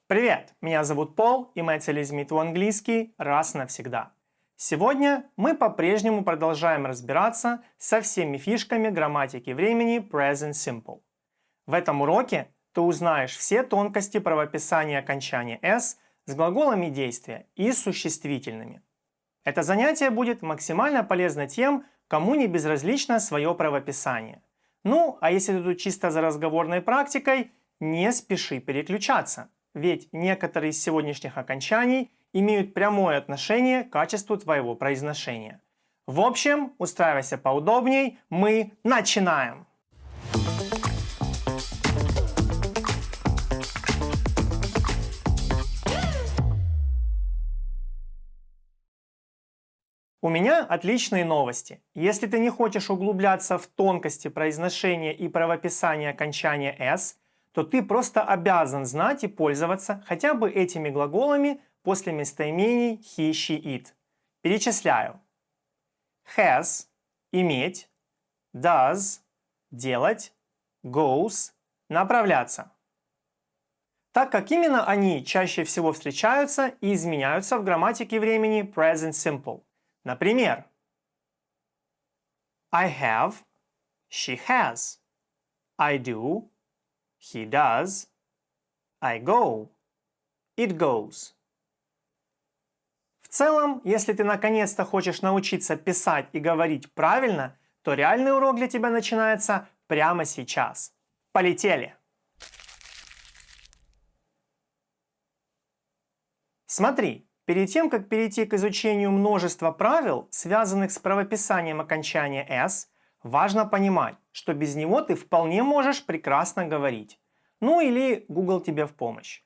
Привет, меня зовут Пол, и моя цель изменить твой английский раз навсегда. Сегодня мы по-прежнему продолжаем разбираться со всеми фишками грамматики времени Present Simple. В этом уроке ты узнаешь все тонкости правописания окончания s с глаголами действия и с существительными. Это занятие будет максимально полезно тем, кому не безразлично свое правописание. Ну, а если ты тут чисто за разговорной практикой, не спеши переключаться, ведь некоторые из сегодняшних окончаний имеют прямое отношение к качеству твоего произношения. В общем, устраивайся поудобней, мы начинаем! У меня отличные новости. Если ты не хочешь углубляться в тонкости произношения и правописания окончания s, то ты просто обязан знать и пользоваться хотя бы этими глаголами после местоимений he, she, it. Перечисляю. Has – иметь, does – делать, goes – направляться. Так как именно они чаще всего встречаются и изменяются в грамматике времени Present Simple. Например, I have, she has. I do, he does. I go, it goes. В целом, если ты наконец-то хочешь научиться писать и говорить правильно, то реальный урок для тебя начинается прямо сейчас. Полетели! Смотри. Перед тем, как перейти к изучению множества правил, связанных с правописанием окончания s, важно понимать, что без него ты вполне можешь прекрасно говорить. Ну или Google тебе в помощь.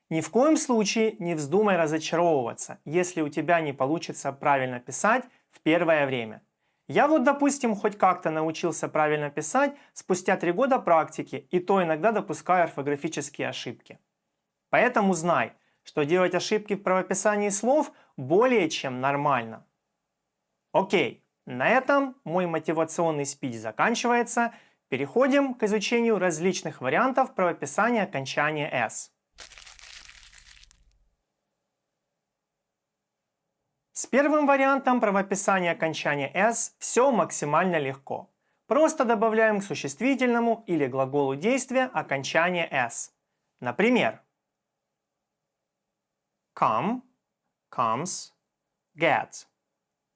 Ни в коем случае не вздумай разочаровываться, если у тебя не получится правильно писать в первое время. Я вот, допустим, хоть как-то научился правильно писать спустя 3 года практики, и то иногда допускаю орфографические ошибки. Поэтому знай, что делать ошибки в правописании слов более чем нормально. Окей, на этом мой мотивационный спич заканчивается. Переходим к изучению различных вариантов правописания окончания s. С первым вариантом правописания окончания s все максимально легко. Просто добавляем к существительному или глаголу действия окончание s. Например, come, comes, get,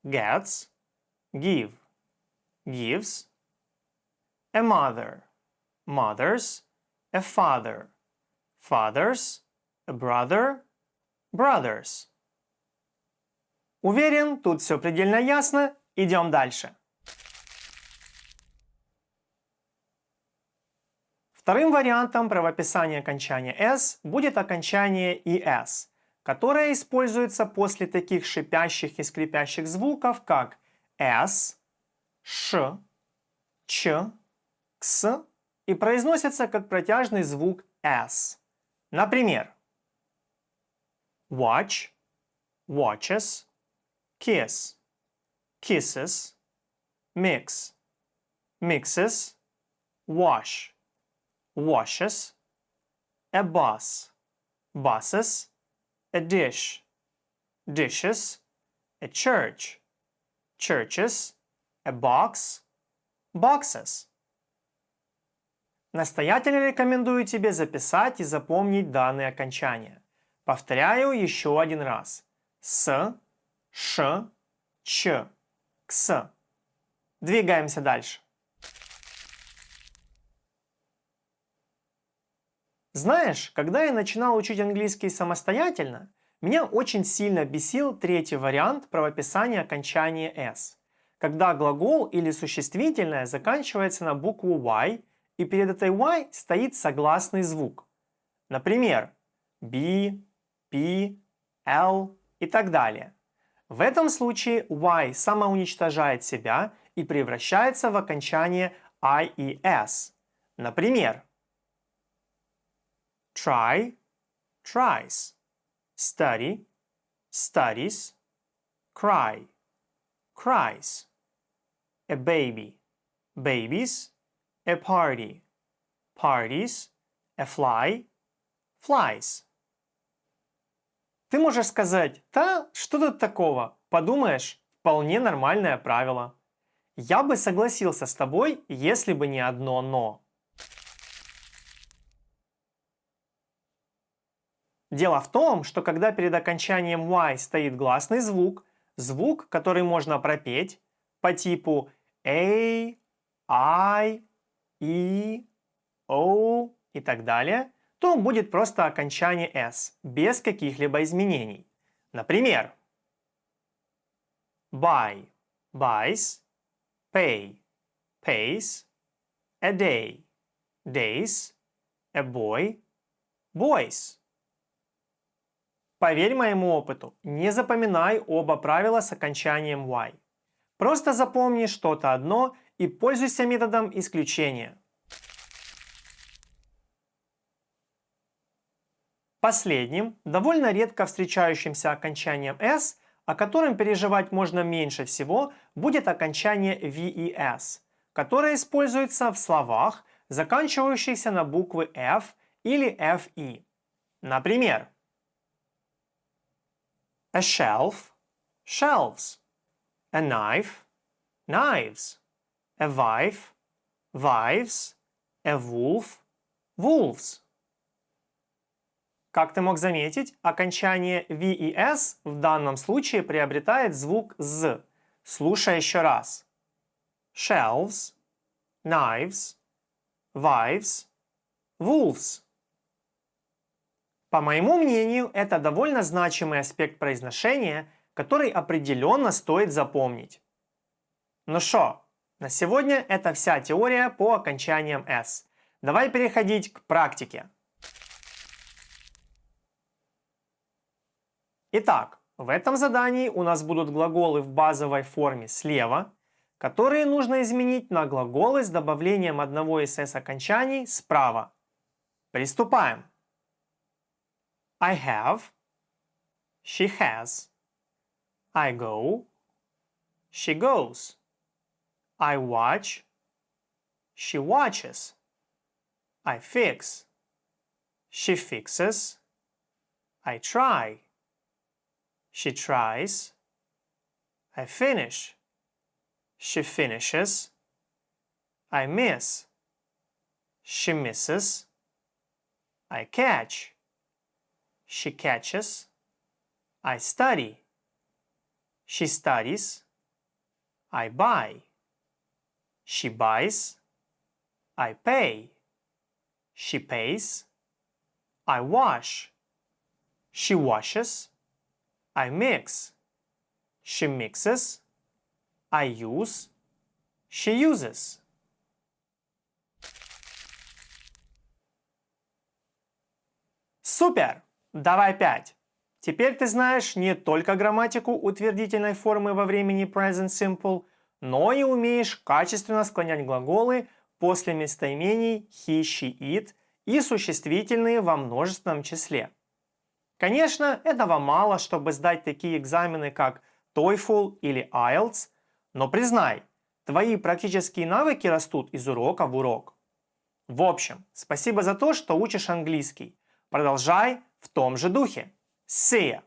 gets, give, gives, a mother, mothers, a father, fathers, a brother, brothers. Уверен, тут все предельно ясно. Идем дальше. Вторым вариантом правописания окончания s будет окончание es, которое используется после таких шипящих и скрипящих звуков, как s, ш, ч, кс и произносится как протяжный звук s. Например, watch, watches, kiss, kisses, mix, mixes, wash, washes, a bus, buses, a dish, dishes, a church, churches, a box, boxes. Настоятельно рекомендую тебе записать и запомнить данные окончания. Повторяю еще один раз. С, ш, ч, кс. Двигаемся дальше. Знаешь, когда я начинал учить английский самостоятельно, меня очень сильно бесил третий вариант правописания окончания s, когда глагол или существительное заканчивается на букву y, и перед этой y стоит согласный звук. Например, b, p, l и так далее. В этом случае y самоуничтожает себя и превращается в окончание i и s. Например, try, tries, study, studies, cry, cries, a baby, babies, a party, parties, a fly, flies. Ты можешь сказать: «Да, что тут такого? Подумаешь, вполне нормальное правило». Я бы согласился с тобой, если бы не одно «но». Дело в том, что когда перед окончанием y стоит гласный звук, звук, который можно пропеть, по типу a, I, E, O и так далее, то будет просто окончание s, без каких-либо изменений. Например, buy, buys, pay, pays, a day, days, a boy, boys. Поверь моему опыту, не запоминай оба правила с окончанием y. Просто запомни что-то одно и пользуйся методом исключения. Последним, довольно редко встречающимся окончанием s, о котором переживать можно меньше всего, будет окончание VES, которое используется в словах, заканчивающихся на буквы F или FE. Например, a shelf, shelves, a knife, knives, a wife, wives, a wolf, wolves. Как ты мог заметить, окончание V и S в данном случае приобретает звук Z. Слушай еще раз. Shelves, knives, wives, wolves. По моему мнению, это довольно значимый аспект произношения, который определенно стоит запомнить. Ну что, на сегодня это вся теория по окончаниям S. Давай переходить к практике. Итак, в этом задании у нас будут глаголы в базовой форме слева, которые нужно изменить на глаголы с добавлением одного из S-окончаний справа. Приступаем. I have, she has, I go, she goes, I watch, she watches, I fix, she fixes, I try, she tries, I finish, she finishes, I miss, she misses, I catch, she catches, I study, she studies, I buy, she buys, I pay, she pays, I wash, she washes, I mix, she mixes, I use, she uses. Супер! Давай 5. Теперь ты знаешь не только грамматику утвердительной формы во времени Present Simple, но и умеешь качественно склонять глаголы после местоимений he, she, it и существительные во множественном числе. Конечно, этого мало, чтобы сдать такие экзамены, как TOEFL или IELTS, но признай, твои практические навыки растут из урока в урок. В общем, спасибо за то, что учишь английский. Продолжай в том же духе. See ya!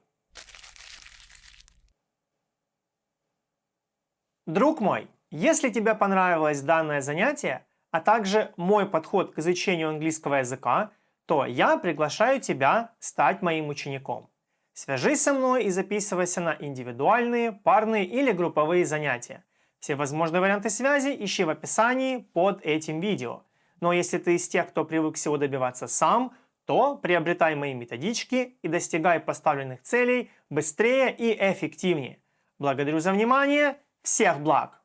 Друг мой, если тебе понравилось данное занятие, а также мой подход к изучению английского языка, то я приглашаю тебя стать моим учеником. Свяжись со мной и записывайся на индивидуальные, парные или групповые занятия. Все возможные варианты связи ищи в описании под этим видео. Но если ты из тех, кто привык всего добиваться сам, то приобретай мои методички и достигай поставленных целей быстрее и эффективнее. Благодарю за внимание, всех благ!